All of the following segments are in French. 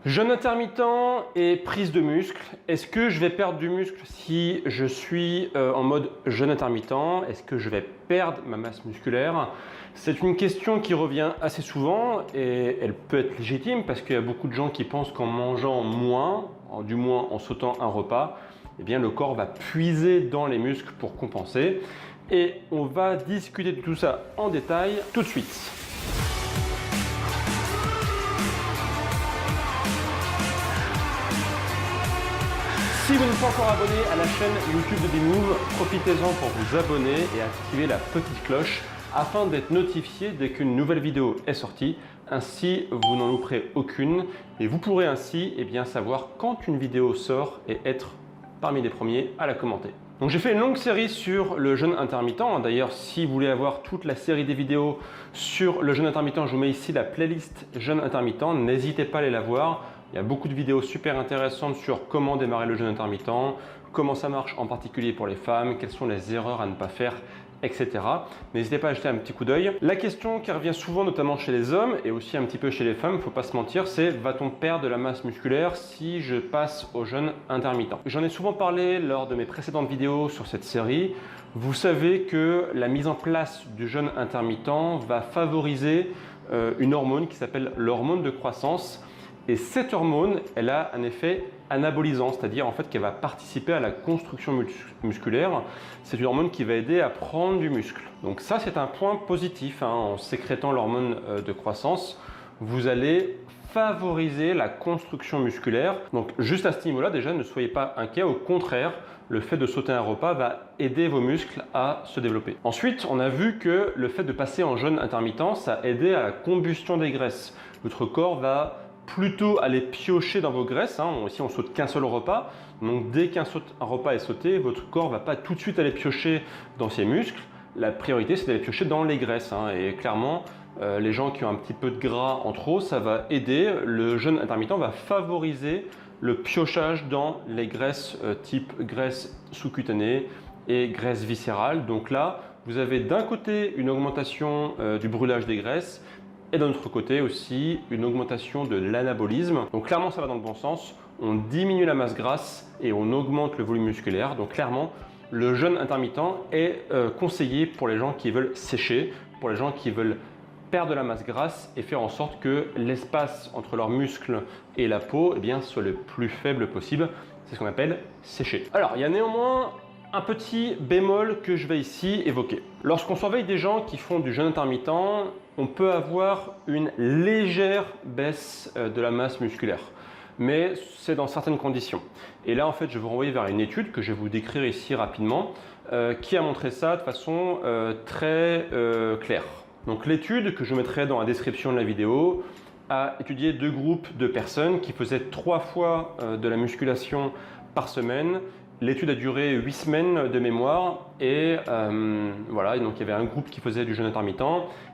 Jeûne intermittent et prise de muscle. Est-ce que je vais perdre du muscle si je suis en mode jeûne intermittent? Est-ce que je vais perdre ma masse musculaire? C'est une question qui revient assez souvent et elle peut être légitime parce qu'il y a beaucoup de gens qui pensent qu'en mangeant moins, du moins en sautant un repas, eh bien le corps va puiser dans les muscles pour compenser. Et on va discuter de tout ça en détail tout de suite. Si vous n'êtes pas encore abonné à la chaîne YouTube de Bimove, profitez-en pour vous abonner et activer la petite cloche afin d'être notifié dès qu'une nouvelle vidéo est sortie. Ainsi, vous n'en louperez aucune et vous pourrez ainsi savoir quand une vidéo sort et être parmi les premiers à la commenter. Donc j'ai fait une longue série sur le jeûne intermittent. D'ailleurs, si vous voulez avoir toute la série des vidéos sur le jeûne intermittent, je vous mets ici la playlist jeûne intermittent. N'hésitez pas à aller la voir. Il y a beaucoup de vidéos super intéressantes sur comment démarrer le jeûne intermittent, comment ça marche en particulier pour les femmes, quelles sont les erreurs à ne pas faire, etc. N'hésitez pas à jeter un petit coup d'œil. La question qui revient souvent, notamment chez les hommes et aussi un petit peu chez les femmes, il ne faut pas se mentir, c'est va-t-on perdre de la masse musculaire si je passe au jeûne intermittent? J'en ai souvent parlé lors de mes précédentes vidéos sur cette série. Vous savez que la mise en place du jeûne intermittent va favoriser une hormone qui s'appelle l'hormone de croissance. Et cette hormone, elle a un effet anabolisant, c'est-à-dire en fait qu'elle va participer à la construction musculaire. C'est une hormone qui va aider à prendre du muscle. Donc ça, c'est un point positif. En sécrétant l'hormone de croissance, vous allez favoriser la construction musculaire. Donc juste à ce niveau-là, déjà, ne soyez pas inquiets. Au contraire, le fait de sauter un repas va aider vos muscles à se développer. Ensuite, on a vu que le fait de passer en jeûne intermittent, ça aidait à la combustion des graisses. Votre corps va plutôt aller piocher dans vos graisses. Ici, on saute qu'un seul repas. Donc, dès qu'un repas est sauté, votre corps ne va pas tout de suite aller piocher dans ses muscles. La priorité, c'est d'aller piocher dans les graisses. Et clairement, les gens qui ont un petit peu de gras en trop, ça va aider. Le jeûne intermittent va favoriser le piochage dans les graisses type graisse sous-cutanée et graisse viscérale. Donc là, vous avez d'un côté une augmentation du brûlage des graisses et d'un autre côté aussi une augmentation de l'anabolisme. Donc clairement, ça va dans le bon sens. On diminue la masse grasse et on augmente le volume musculaire. Donc clairement, le jeûne intermittent est conseillé pour les gens qui veulent sécher, pour les gens qui veulent perdre de la masse grasse et faire en sorte que l'espace entre leurs muscles et la peau soit le plus faible possible. C'est ce qu'on appelle sécher. Alors, il y a néanmoins un petit bémol que je vais ici évoquer. Lorsqu'on surveille des gens qui font du jeûne intermittent, on peut avoir une légère baisse de la masse musculaire. Mais c'est dans certaines conditions. Et là, en fait, je vais vous renvoyer vers une étude que je vais vous décrire ici rapidement, qui a montré ça de façon très claire. Donc l'étude, que je mettrai dans la description de la vidéo, a étudié 2 groupes de personnes qui faisaient 3 fois de la musculation par semaine. L'étude a duré 8 semaines de mémoire et voilà, et donc il y avait un groupe qui faisait du jeûne intermittent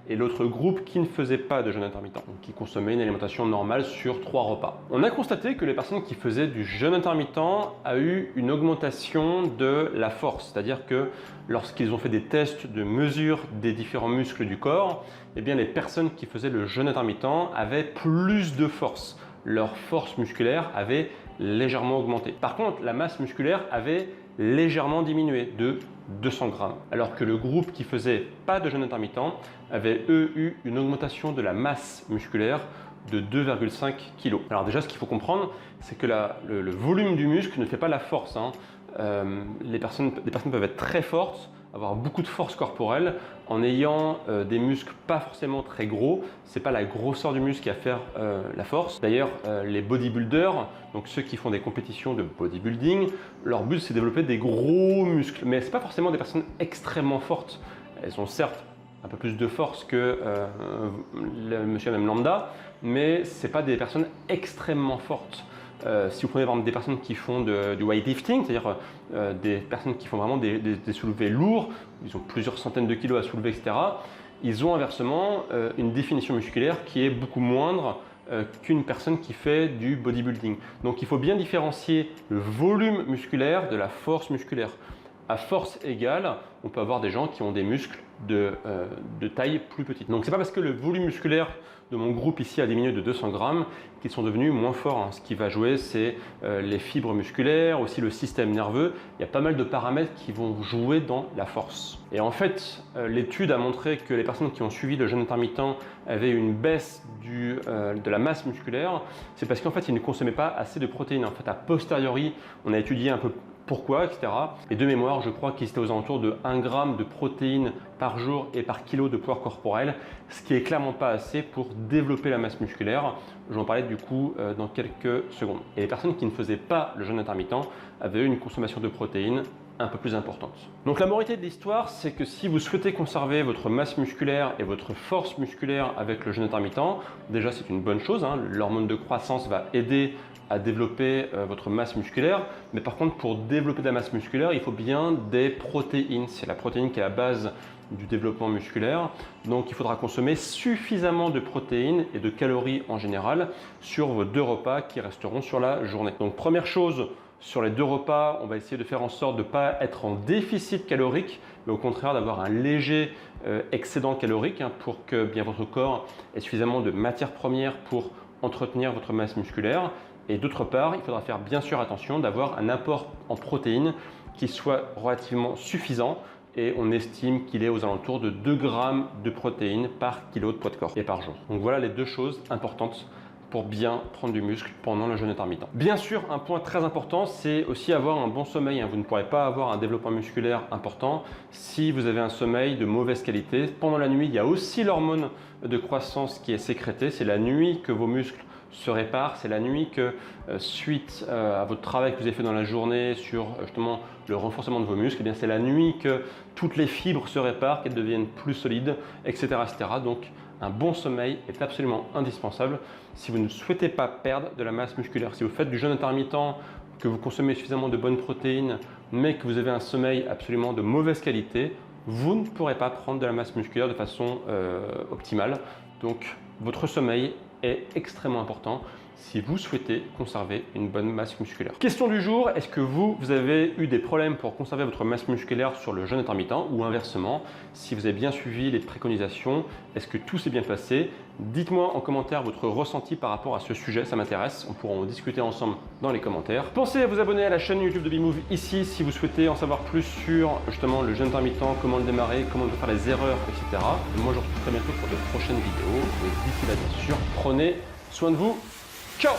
et l'autre groupe qui ne faisait pas de jeûne intermittent, donc qui consommait une alimentation normale sur 3 repas. On a constaté que les personnes qui faisaient du jeûne intermittent a eu une augmentation de la force, c'est-à-dire que lorsqu'ils ont fait des tests de mesure des différents muscles du corps, eh bien les personnes qui faisaient le jeûne intermittent avaient plus de force. Leur force musculaire avait légèrement augmenté. Par contre, la masse musculaire avait légèrement diminué de 200 grammes. Alors que le groupe qui faisait pas de jeûne intermittent avait eu une augmentation de la masse musculaire de 2,5 kg. Alors déjà, ce qu'il faut comprendre, c'est que le volume du muscle ne fait pas la force. Des personnes peuvent être très fortes, avoir beaucoup de force corporelle en ayant des muscles pas forcément très gros. C'est pas la grosseur du muscle qui va faire la force. D'ailleurs, les bodybuilders, donc ceux qui font des compétitions de bodybuilding, leur but c'est de développer des gros muscles. Mais c'est pas forcément des personnes extrêmement fortes. Elles ont certes un peu plus de force que le monsieur et madame lambda, mais c'est pas des personnes extrêmement fortes. Si vous prenez par exemple des personnes qui font du weightlifting, c'est-à-dire des personnes qui font vraiment des soulevés lourds, ils ont plusieurs centaines de kilos à soulever, etc., ils ont inversement une définition musculaire qui est beaucoup moindre qu'une personne qui fait du bodybuilding. Donc il faut bien différencier le volume musculaire de la force musculaire. À force égale, on peut avoir des gens qui ont des muscles de taille plus petite. Donc c'est pas parce que le volume musculaire de mon groupe ici a diminué de 200 grammes, qu'ils sont devenus moins forts. Ce qui va jouer, c'est les fibres musculaires, aussi le système nerveux. Il y a pas mal de paramètres qui vont jouer dans la force. Et en fait, l'étude a montré que les personnes qui ont suivi le jeûne intermittent avaient une baisse de la masse musculaire. C'est parce qu'en fait, ils ne consommaient pas assez de protéines. En fait, a posteriori, on a étudié un peu pourquoi, etc. Et de mémoire, je crois qu'ils étaient aux alentours de 1 g de protéines par jour et par kilo de poids corporel, ce qui est clairement pas assez pour développer la masse musculaire. Je vais en parler du coup dans quelques secondes. Et les personnes qui ne faisaient pas le jeûne intermittent avaient une consommation de protéines un peu plus importante. Donc la moralité de l'histoire, c'est que si vous souhaitez conserver votre masse musculaire et votre force musculaire avec le jeûne intermittent, déjà c'est une bonne chose, hein. L'hormone de croissance va aider à développer votre masse musculaire, mais par contre pour développer de la masse musculaire, il faut bien des protéines. C'est la protéine qui est la base du développement musculaire, donc il faudra consommer suffisamment de protéines et de calories en général sur vos 2 repas qui resteront sur la journée. Donc première chose, sur les 2 repas, on va essayer de faire en sorte de ne pas être en déficit calorique, mais au contraire d'avoir un léger excédent calorique pour que bien votre corps ait suffisamment de matières premières pour entretenir votre masse musculaire. Et d'autre part, il faudra faire bien sûr attention d'avoir un apport en protéines qui soit relativement suffisant, et on estime qu'il est aux alentours de 2 g de protéines par kilo de poids de corps et par jour. Donc voilà les 2 choses importantes pour bien prendre du muscle pendant le jeûne intermittent. Bien sûr, un point très important, c'est aussi avoir un bon sommeil. Vous ne pourrez pas avoir un développement musculaire important si vous avez un sommeil de mauvaise qualité. Pendant la nuit, il y a aussi l'hormone de croissance qui est sécrétée. C'est la nuit que vos muscles se réparent. C'est la nuit que, suite à votre travail que vous avez fait dans la journée sur justement le renforcement de vos muscles, eh bien c'est la nuit que toutes les fibres se réparent, qu'elles deviennent plus solides, etc., etc. Donc, un bon sommeil est absolument indispensable si vous ne souhaitez pas perdre de la masse musculaire. Si vous faites du jeûne intermittent, que vous consommez suffisamment de bonnes protéines, mais que vous avez un sommeil absolument de mauvaise qualité, vous ne pourrez pas prendre de la masse musculaire de façon optimale. Donc, votre sommeil est extrêmement important si vous souhaitez conserver une bonne masse musculaire. Question du jour, est-ce que vous avez eu des problèmes pour conserver votre masse musculaire sur le jeûne intermittent, ou inversement, si vous avez bien suivi les préconisations, est-ce que tout s'est bien passé? Dites-moi en commentaire votre ressenti par rapport à ce sujet, ça m'intéresse, on pourra en discuter ensemble dans les commentaires. Pensez à vous abonner à la chaîne YouTube de BeMove ici si vous souhaitez en savoir plus sur justement le jeûne intermittent, comment le démarrer, comment faire les erreurs, etc. Et moi je vous retrouve très bientôt pour de prochaines vidéos, et d'ici là bien sûr, prenez soin de vous. Ciao!